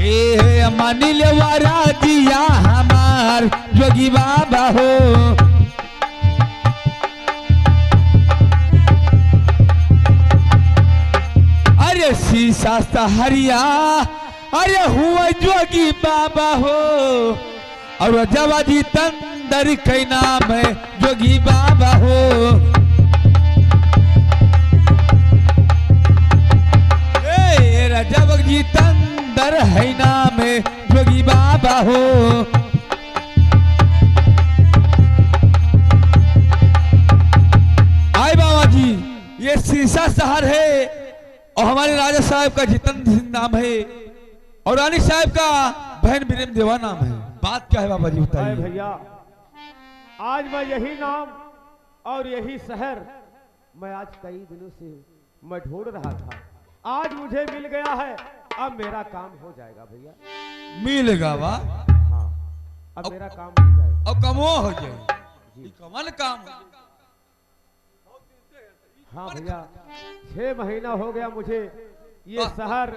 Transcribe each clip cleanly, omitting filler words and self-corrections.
ए मानी ले वारा दिया हमार जोगी बाबा हो। अरे शीशा हरिया अरे हुआ जोगी बाबा हो। और जवाजी तंदर के नाम है जोगी बाबा हो। जब जी तंदर है नाम है जोगी बाबा हो। आए बाबा जी ये शीशा शहर है और हमारे राजा साहब का जितेंद्र सिंह नाम है और रानी साहब का बहन बीरेम देवा नाम है। बात क्या है बाबा जी बताइए। भैया आज मैं यही नाम और यही शहर मैं आज कई दिनों से मैं ढूंढ रहा था, आज मुझे मिल गया है। अब मेरा काम हो जाएगा भैया। मिलेगा वाह। हाँ अब मेरा काम हो जाएगा। अब कमो हो जाए कमल काम। हाँ भैया 6 महीना हो गया मुझे ये शहर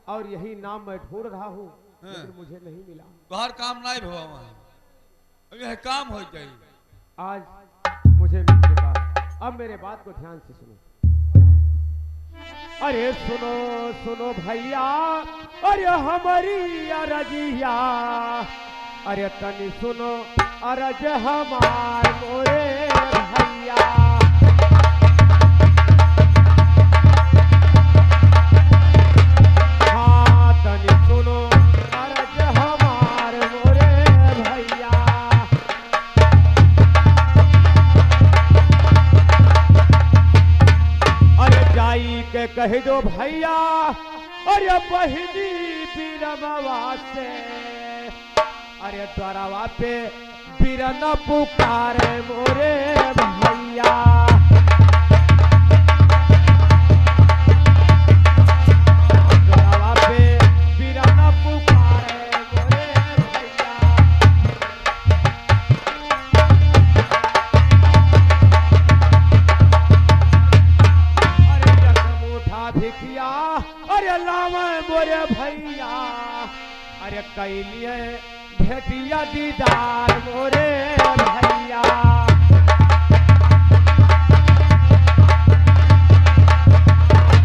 और यही नाम मैं ढूंढ रहा हूँ, लेकिन मुझे नहीं मिला। बाहर काम नहीं हुआ वहाँ काम हो जाए। आज मुझे मिल चुका। अब मेरे बात को ध्यान से सुनो। अरे सुनो सुनो भैया अरे हमारी अरजिया, अरे तनी सुनो अरज हमार मोरे भैया। हाँ तनी सुनो अरज हमार मोरे भैया। अरे जाई के कह दो भैया अरे बहिनी बीरमवा से, अरे द्वारावा पे बीरन पुकारे मोरे भैया। द्वारावा पे बीरन पुकारे मोरे भैया। अरे जगमूठा भिखिया अरे लावे मोरे भैया, अरे कैलिए भेटिया दीदार मोरे भैया।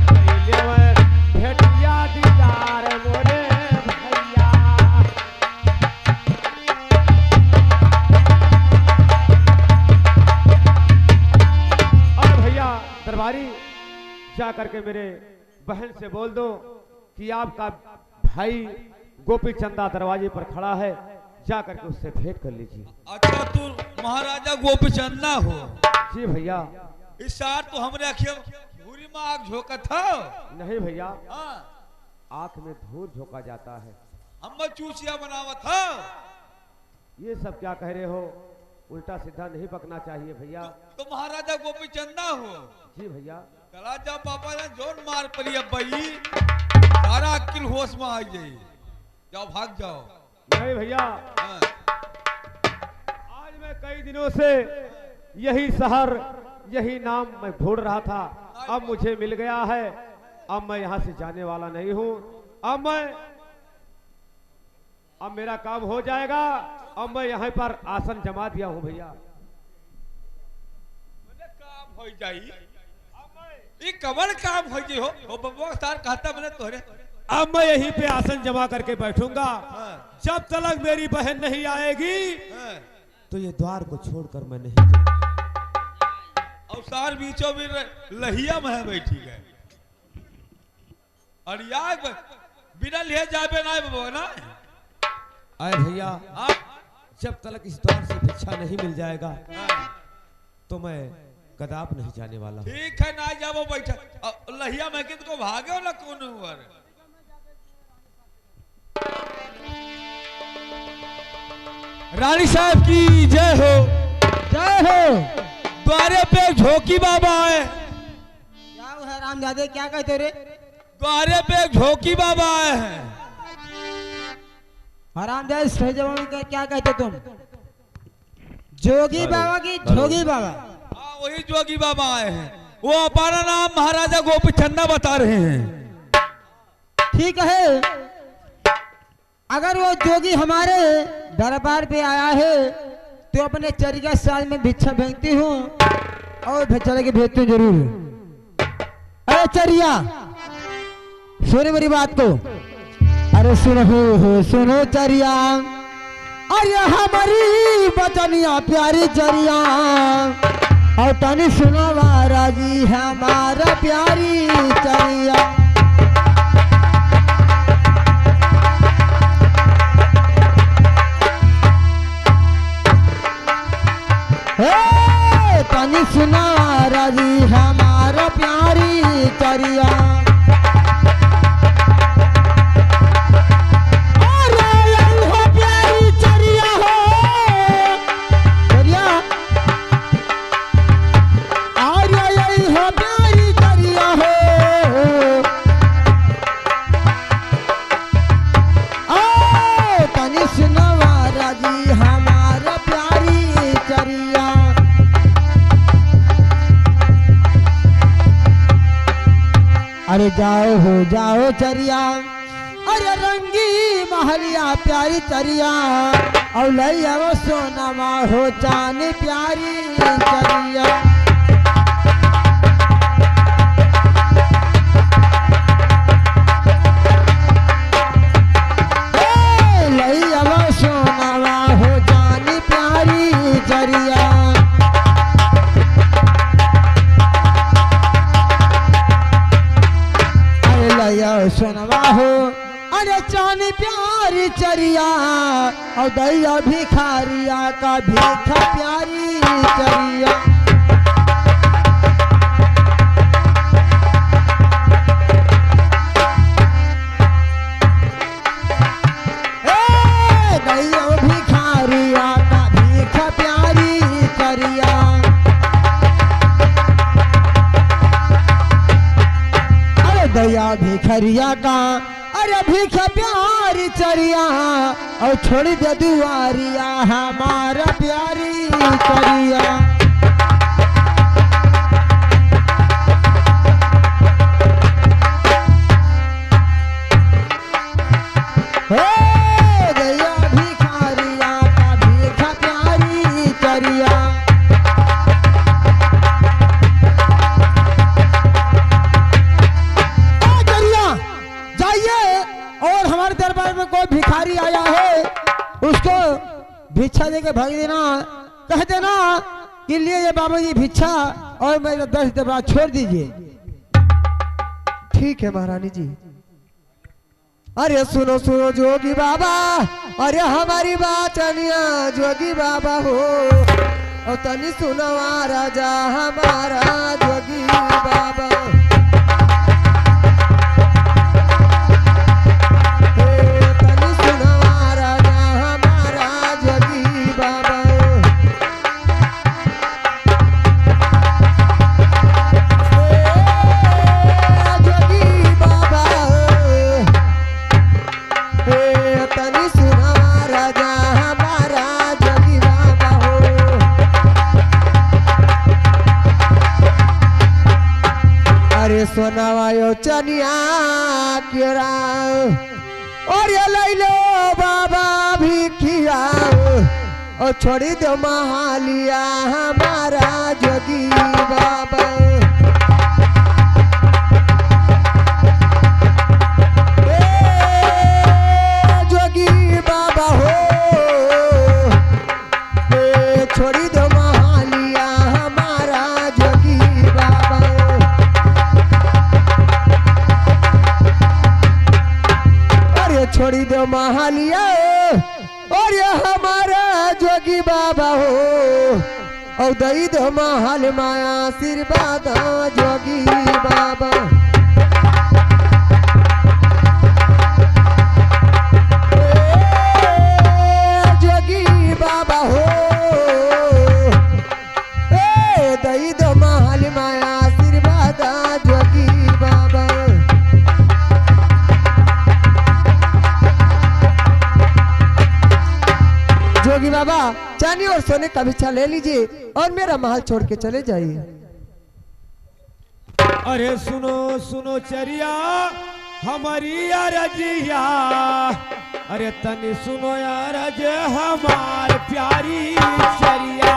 कैलिए भेटिया दीदार मोरे भैया। और भैया दरबारी जा करके मेरे बहन से बोल दो कि आपका भाई गोपी चंदा दरवाजे पर खड़ा है, जा करके उससे भेंट कर लीजिए। अच्छा तू महाराजा गोपी चंदा हो। जी भैया। इस सार तो हमरे अखियों भूरी में आग झोंका था। नहीं भैया आंख में धूल झोंका जाता है। हम चूसिया बनावा था। ये सब क्या कह रहे हो, उल्टा सीधा नहीं बकना चाहिए भैया। तो महाराजा गोपी चंदा हो। जी भैया। चला जा पापा ने जोर मार पड़ी बई सारा अक्ल होश में आ जाए। जाओ भाग जाओ। नहीं भैया आज मैं कई दिनों से यही शहर यही नाम मैं ढूंढ रहा था, अब मुझे मिल गया है। अब मैं यहाँ से जाने वाला नहीं हूँ। अब मेरा काम हो जाएगा। अब मैं यहाँ पर आसन जमा दिया हूँ भैया। काम हो जाई ये कमल काम हो जी हो बबुआ सार कहता मैंने तोरे। अब मैं यहीं पे आसन जमा करके बैठूंगा। जब तक मेरी बहन नहीं आएगी तो ये द्वार को छोड़कर मैं नहीं जाऊंगा। और सार बीचों में लहिया में बैठी गए और यार बिना लिए जाबे ना बबुआ ना। अरे भैया जब तक इस द्वार से भिक्षा नहीं मिल जाएगा तो मैं कदाप नहीं जाने वाला। ठीक है ना जाओ बैठा लहिया में कित को भागे ना कौन हुआ। रानी साहब की जय हो। जय हो। द्वारे पे झोंकी बाबा है। क्या है रामजादे क्या कहते रे? द्वारे पे झोंकी बाबा आए हैं। हरामजादे सही जवाब में क्या कहते तुम? जोगी बाबा की जोगी बाबा? हाँ वही जोगी बाबा आए हैं। वो अपना नाम महाराजा गोपी चंदा बता रहे हैं। ठीक है अगर वो जोगी हमारे दरबार पे आया है तो अपने चरिया साल में भिक्षा भेजती हूँ और भिक्षा लेके भेजती हूँ जरूर। अरे चरिया सुनो मेरी बात को। अरे सुनो चरिया, अरे हमारी बचनिया प्यारी चरिया और तनी सुनो राजी हमारा प्यारी चरिया। तनी सुना राजी हमारा प्यारी चरिया। अरे यही हो प्यारी चरिया हो चरिया, अरे यही हो प्यारी चरिया हो। तनी सुना राजी हमारा प्यारी चरिया। अरे जाओ चरिया, अरे रंगी महलिया प्यारी चरिया और लैया वो सोनमा हो चांदी प्यारी चरिया। लैया वो सोनमा हो चांदी प्यारी चरिया। सुनवा हो अरे चांदी प्यारी चरिया और दैया भिखारिया का भीखा प्यारी चरिया। दैया भिखारिया का भीखा प्यारी चरिया। दैया भिखरिया का अरे भीखा प्यारी चरिया और छोड़ दे दुआरिया हमारा प्यारी चरिया। दैया भिखारिया का भीखा प्यारी चरिया। और हमारे दरबार में कोई भिखारी आया है उसको भिक्षा देके भाग देना, कह देना कि लिए ये बाबा जी भिक्षा और मेरा 10 दरबार छोड़ दीजिए। ठीक है महारानी जी। अरे सुनो जोगी बाबा, अरे हमारी बात अनिया जोगी बाबा हो और तनी सुनो राजा हमारा जोगी बाबा। सोनावायो चनिया केरा और ये ले लो बाबा भिखिया और छोड़ी दो महालिया हमारा जोगी बाबा। जोगी बाबा हो छोड़ी दो महालिया हमारा जोगी बाबा। छोड़ी दो महालिया और ये हमारा जोगी बाबा हो और दई दो महल माया आशीर्वाद जोगी बाबा। जोगी बाबा हो दई दो महल माया आशीर्वाद जोगी बाबा। जोगी बाबा चांदी और सोने का भिक्षा ले लीजिए और मेरा महल छोड़ के चले जाइए। अरे सुनो चरिया हमारी रजिया अरे तनी सुनो यार जे हमार प्यारी चरिया,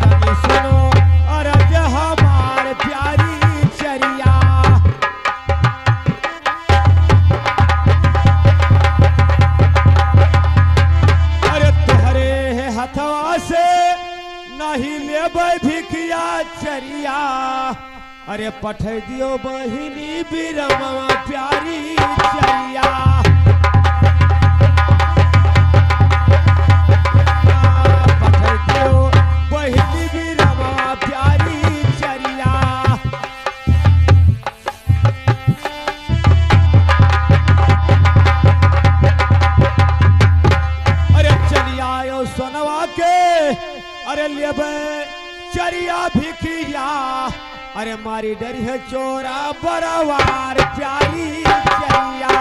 तनी सुनो अरे जे हमार प्यारी चरिया। अरे तुहरे हथवा से नहीं लेबै भिखिया चरिया, अरे पठै दियो बहिनी बिरमवा प्यारी चरिया। पठै दियो बहिनी बिरमवा प्यारी चरिया। अरे चलिया यो सोनवा के, अरे लेबै चरिया भिखिया, अरे मारी डरी है चोरा बरवार प्यारी चरिया।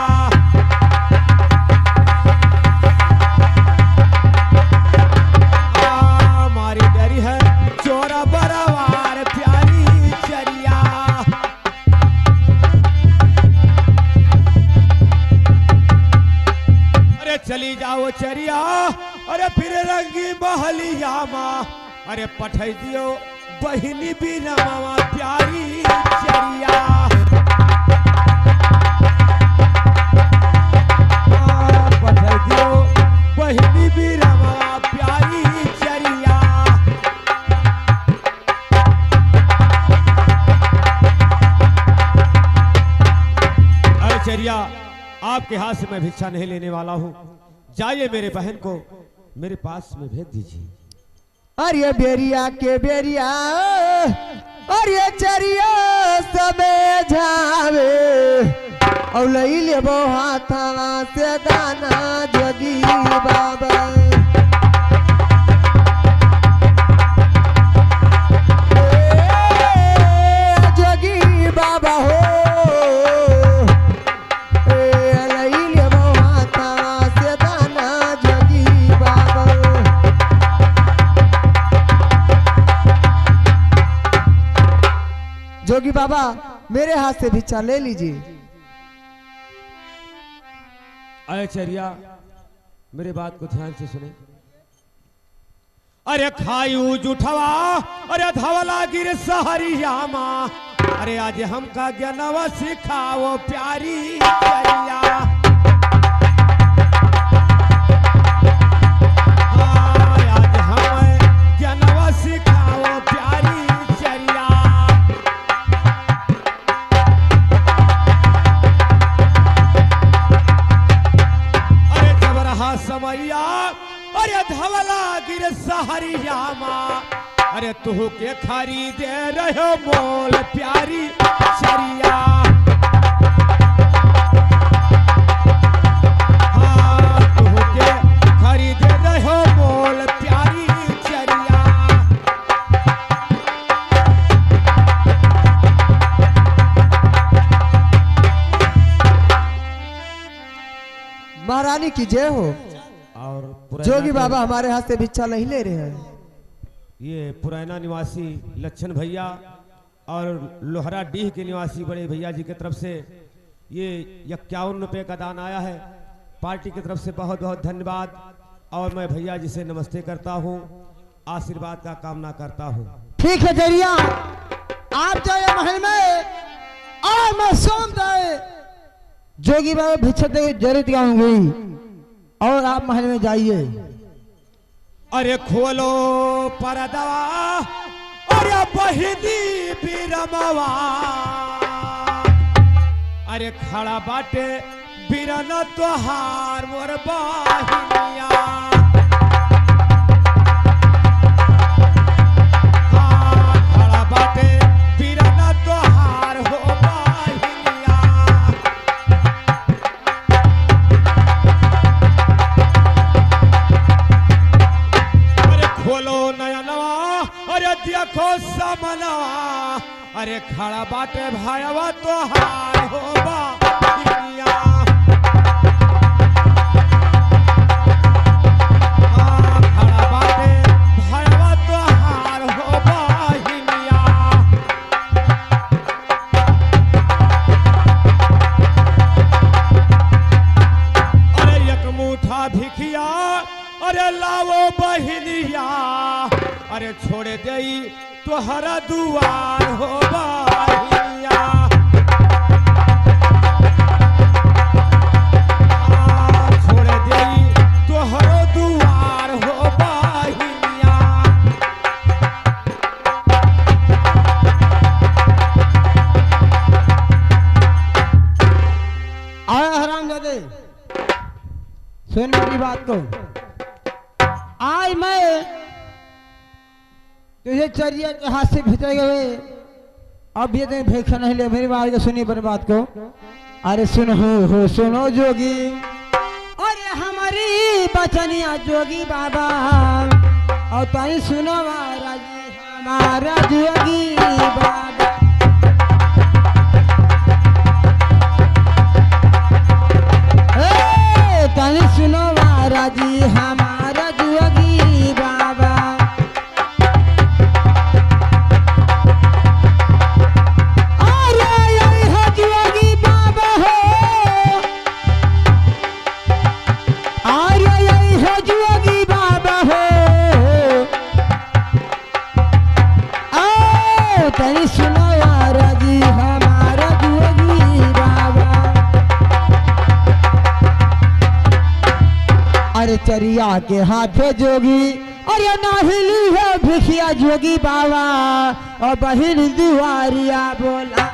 मारी डरी है चोरा बरवार प्यारी चरिया। अरे चली जाओ चरिया, अरे फिर रंगी बहलिया माँ, अरे पठै दियो बहिनी बिरमवा प्यारी चरिया। पठै दियो बहिनी बिरमवा प्यारी चरिया। अरे चरिया, आपके हाथ से मैं भिक्षा नहीं लेने वाला हूँ, जाइए मेरे बहन को मेरे पास में भेज दीजिए। अरे बेरिया के बेरिया, अरे चरिया सबे जावे, और लई लेबो हाथवा से दाना जोगी बाबा। जोगी बाबा हो, लई लेबो हाथवा से दाना जोगी बाबा। जोगी बाबा मेरे हाथ से भिक्षा ले लीजिए। अरे चरिया, मेरे बात को ध्यान से सुने। अरे खायू जुठवा, अरे धवला गिर सहरिया माँ, अरे आज हमका ज्ञानवा सिखाओ प्यारी चरिया। आज हमें ज्ञानवा सिखाओ प्यारी चरिया। समैया, अरे धवला गिर सहरिया माँ, अरे तू के खरीदे रहो मोल प्यारी चरिया। हाँ, तू के खरीदे रहो मोल प्यारी चरिया। महारानी की जय हो। और जोगी बाबा हमारे हाथ से भिक्षा नहीं ले रहे हैं। ये पुराना निवासी लच्छन भैया और लोहरा डीह के निवासी बड़े भैया जी की तरफ से ये 51 रुपये का दान आया है। पार्टी की तरफ से बहुत बहुत धन्यवाद। और मैं भैया जी से नमस्ते करता हूँ, आशीर्वाद का कामना करता हूँ। ठीक है जरिया, आप जाए महल में और मैं सोम जाए जोगी बाबा भिक्षा दे जरूरत आऊंगी, और आप महल में जाइए। अरे खोलो परदवा, अरे बहिनी बिरमवा, अरे खड़ा बाटे बिरन तोहार मोर बहिनिया। खड़ा बाटे बिरन तोहार हो बहिनिया। अरे खोलो नयनवा, अरे देखो समनवा, अरे खड़ा बाटे भाईवा तोहार हो बहिनिया। खड़ा बाटे भाईवा तोहार हो बहिनिया। तोहरा दुआर हो बाहिया छोड़ दे तोहरो दुआर हो बाहिया आया हरामजादे सुन मेरी बात को। आज मैं तुझे चरिया के हाथ से भेजे गए अब ये दिन भेखा नहीं ले। मेरी बात को सुनी पर बात को। अरे सुनो हो सुनो जोगी अरे हमारी बचनिया जोगी बाबा और ताई सुनो महाराज हमारा जोगी बाबा। ताई सुनो महाराज हमारा जोगी बाबा। चरिया के हाथे जोगी और ये नाहिली है भिखिया जोगी बाबा और बहिन दुआरिया बोला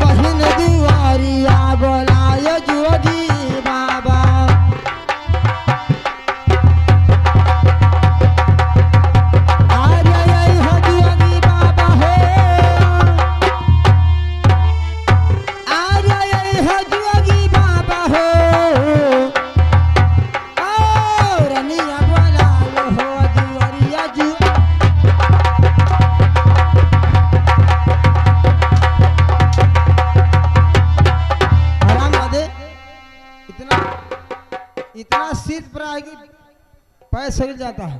बहिन दुआरिया बोला ये जोगी बाबा। इतना शीत पर आएगी पैर सिल जाता है।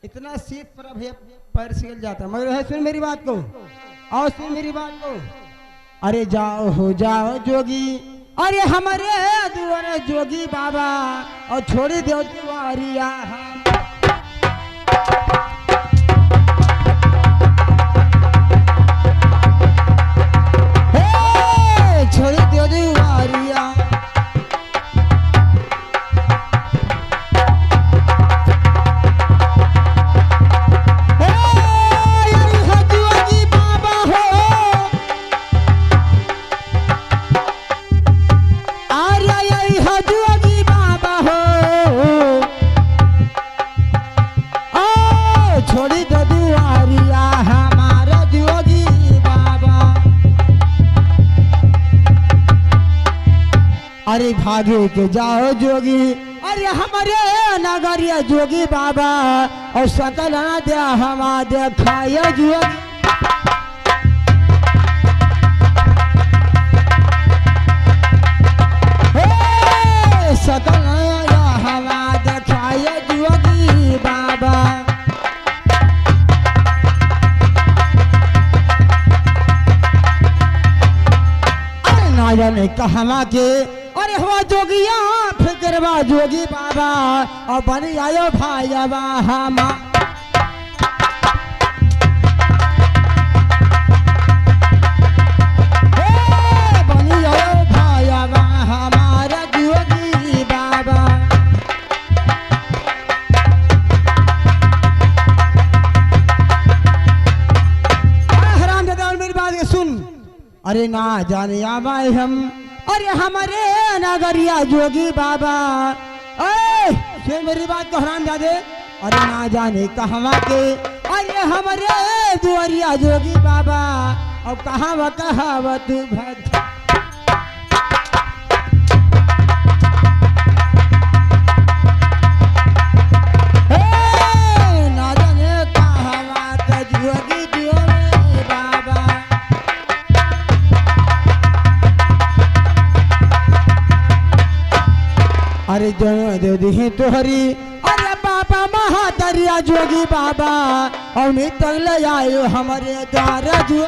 इतना शीत पर भैया पैर सिल जाता है। मगर है सुन मेरी बात को और सुन मेरी बात को। अरे जाओ हो जाओ जोगी अरे हमारे दुआरे जोगी बाबा और छोड़ी दो दुआरिया छोड़ी दो दुआरिया। अरे भागे के जाओ जोगी अरे हमारे नगरिया जोगी बाबा और सकल दे हमा देखाया जोगी। सकल हवा देखाया जोगी बाबा। अरे ना जाने कहवा के अरे हुआ जोगिया फिक्रवा जोगी बाबा और बनी आयो भाईवा हमा। बनी आयो भाईवा हमारा जोगी बाबा। हरामजादा मेरी बात सुन। अरे ना जाने आवाए हम अरे हमारे नगरिया जोगी बाबा सुन मेरी बात को हरामजादे। अरे ना जाने कहवा के अरे हमारे दुआरिया जोगी बाबा और कहावा तू भक्त ना जाने कहवा का जोगी जोगी बाबा। अरे दे दी तोहरी अरे बाबा महादरिया जोगी बाबा और मित्र ले आयो हमारे द्वार जो।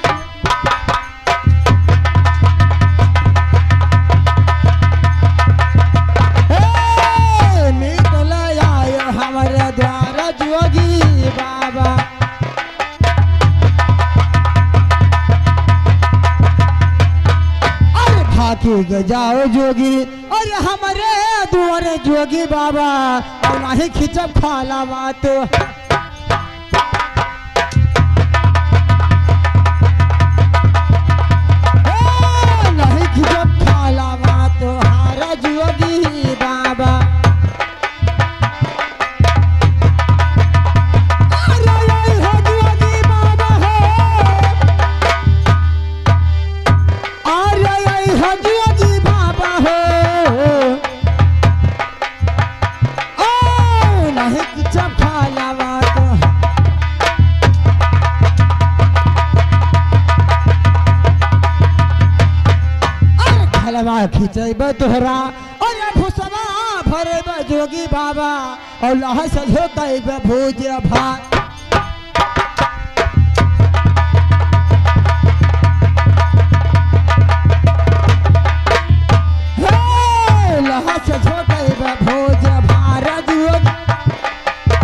ठीक जाओ जोगी अरे हमारे दुआरे जोगी बाबा और नहीं खिंचब खाला बात नहीं खिंचब खाला बात हारा जोगी बाबा खिंचब तोहरा और भूसवा भरे जोगी बाबा और लह सजो कैब भूज भात लह सजो कैब भूज भारत जोगी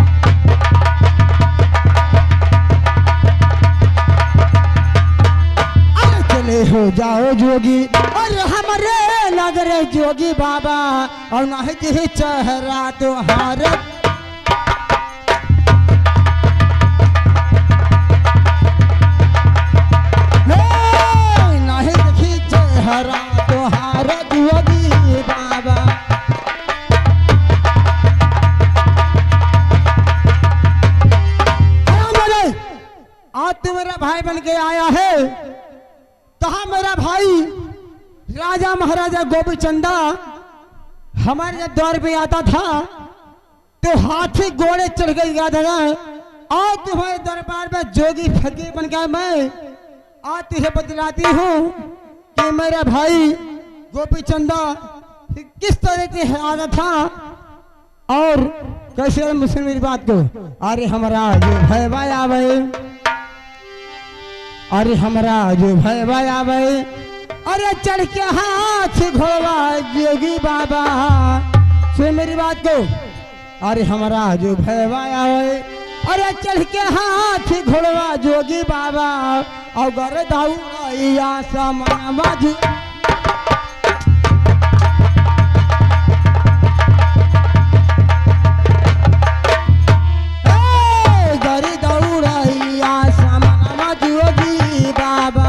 अरे चले हो जाओ जोगी और हमारे लग रहे जोगी बाबा और नहीं चेहरा तो हारत नहीं देखी चेहरा तो हारत जोगी बाबा आज तू मेरा भाई बन के आया है कहा मेरा भाई राजा महाराजा गोपीचंदा हमारे जब द्वार पे आता था तो हाथी घोड़े चढ़ गए गया था और तुम्हारे दरबार में जोगी फकीर बन गया मैं आज तुझे बतलाती हूँ कि मेरा भाई गोपीचंदा किस तरह से आता था और कैसे मुझसे मेरी बात को अरे हमारा जो भाई भाई आवे अरे हमारा जो भाई भाई आवे अरे चढ़ के हाथ घोड़वा जोगी बाबा सुन मेरी बात को अरे हमारा जो भैया है अरे चढ़ के हाथ घोड़वा जोगी बाबा और गर दौड़ैया समनमा जी गर दौड़ैया समनमा जोगी बाबा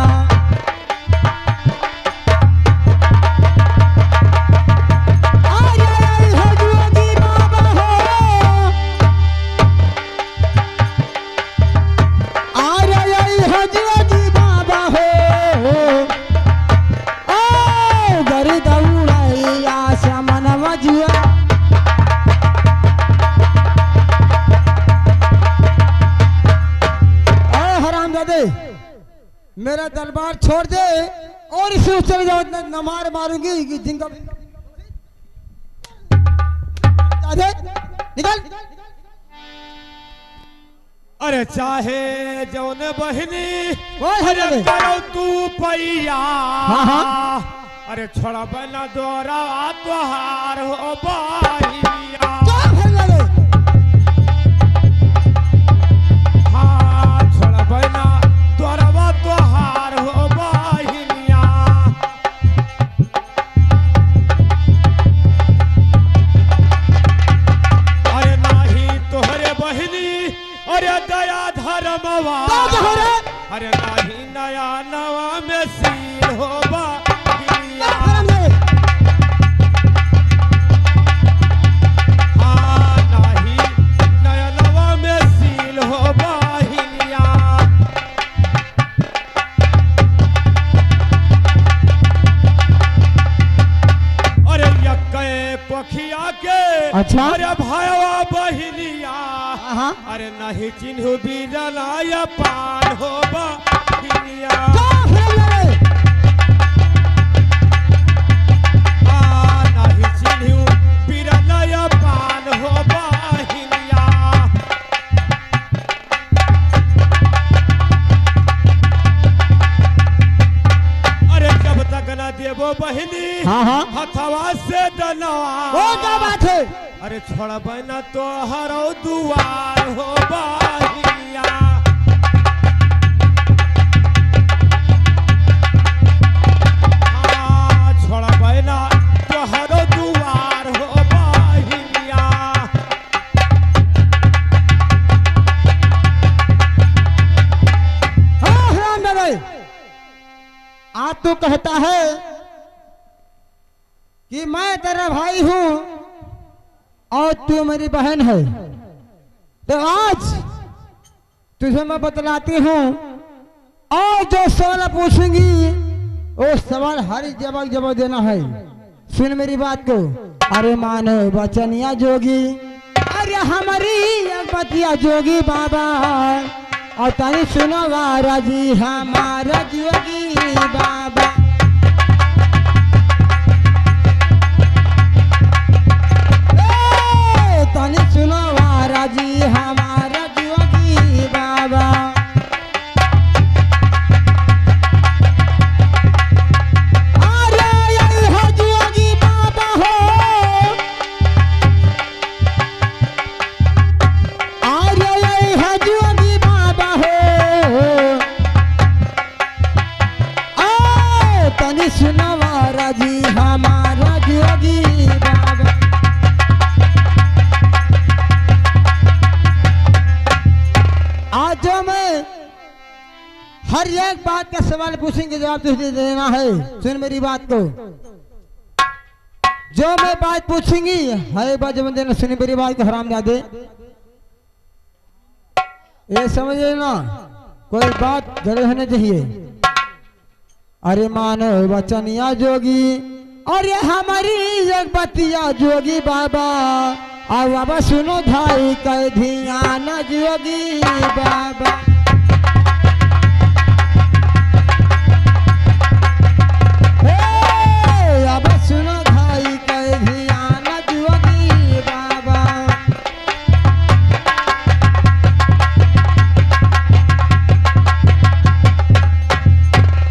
मेरा दरबार छोड़ दे और इसे उस चले जाओ न मार मारूंगी कि जिनका निकल अरे चाहे जौन बहनी अरे अरे करो तू पैया हाँ हाँ अरे छोड़ा बना दोरा तोहार हो बाहिया हाँ छोड़ा बना दोरा तोहार हो बाहिया अरे नाही तोहरे बहनी अरे दया धर्मवा अरे नाही नया नवा में सील होबा हाँ नाही नया नवा में सील होबा हिलिया अरे यक्के पखिया के अच्छा। अरे भाईवा बहिलिया हाँ अरे नहीं चिन्हू बीरलाया पान होबा हिलिया नहीं चिन्हू बीरलाया पान होबा हिलिया अरे जब तक न देवो बहिनी हाँ हाँ हथवा से डलवा वो क्या बात है अरे छोड़ा बना तो हरो दुआर हो बाहिया हाँ छोड़ा कहता है कि मैं तेरा भाई हूं और तू मेरी बहन है, तो आज तुझे मैं बतलाती हूं और जो सवाल पूछूंगी वो सवाल हर जवाब देना है। सुन मेरी बात को। अरे मानो बचनिया जोगी, अरे हमारी बतिया जोगी बाबा, और तनी सुनो वारा जी हमारा जोगी बाबा। तनी सुनो वारा जी हमारा जोगी बाबा। सुनवारा जी हमारा जोगी बाबा। आज जो मैं हर एक बात का सवाल पूछेंगे, जवाब तुझे देना है। सुन मेरी बात को। जो मैं बात पूछूंगी है बात जब देना। सुन मेरी बात को हरामजादे, ये समझ लेना कोई बात गलत होनी चाहिए। अरे मानो बचनिया जोगी, अरे हमारी एक बतिया जोगी बाबा, और बाबा सुनो भाई कह ध्यान जोगी बाबा। बाबा सुनो भाई कह ध्यान जोगी बाबा।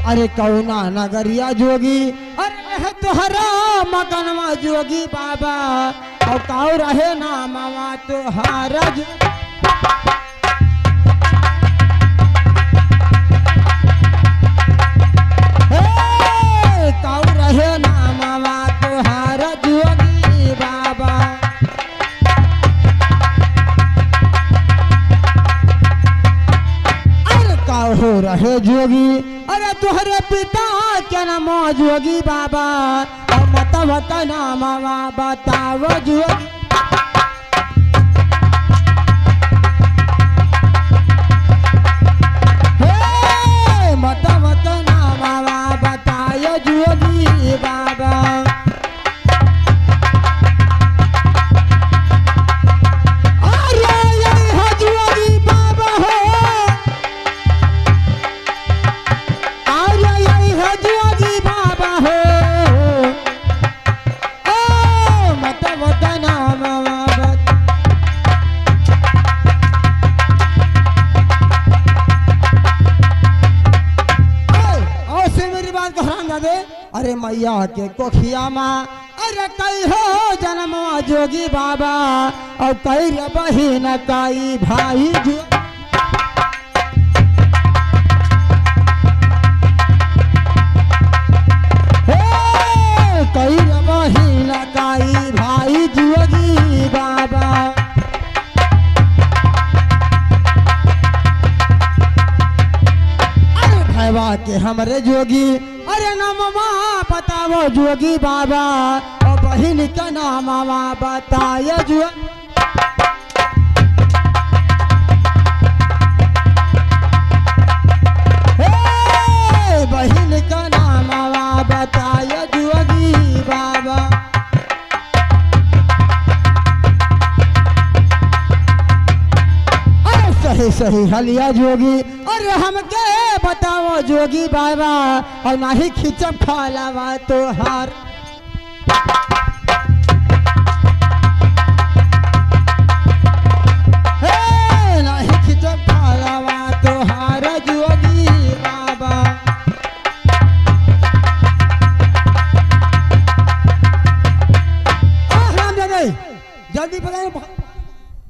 अरे कौना नगरिया जोगी, अरे तोहरा मकनवा जोगी बाबा, और कौ रहे नामवा तोहारा कौ रहे नामवा तोहारा जोगी बाबा। अरे कौ हो रहे जोगी, अरे तुहरे पिता क्या नाम जोगी बाबा, और मतवा का नाम बताओ जोगी। मतवा का नाम बताओ जोगी बाबा। अरे ये जोगी बाबा हो, जोगी बाबा हो, ओ मतवा नाम मेरी बात को हराम दे। अरे मैया के कोखिया माँ, अरे कई हो जन्म जोगी बाबा, और कई रे बहिन कई भाई जो। कई महीना काई भाई जोगी बाबा। अरे भैया के हमरे जोगी, अरे नामवा बताओ जोगी बाबा, और बहिन का नामवा बताए जोगी। बहिन का नामवा बताए जोगी बाबा। अरे सही सही हलिया जोगी, अरे हमके बताओ जोगी बाबा, और ना ही खिचप खालावा तोहार। ना ही खिचप खालावा तोहार जोगी बाबा। जल्दी बताओ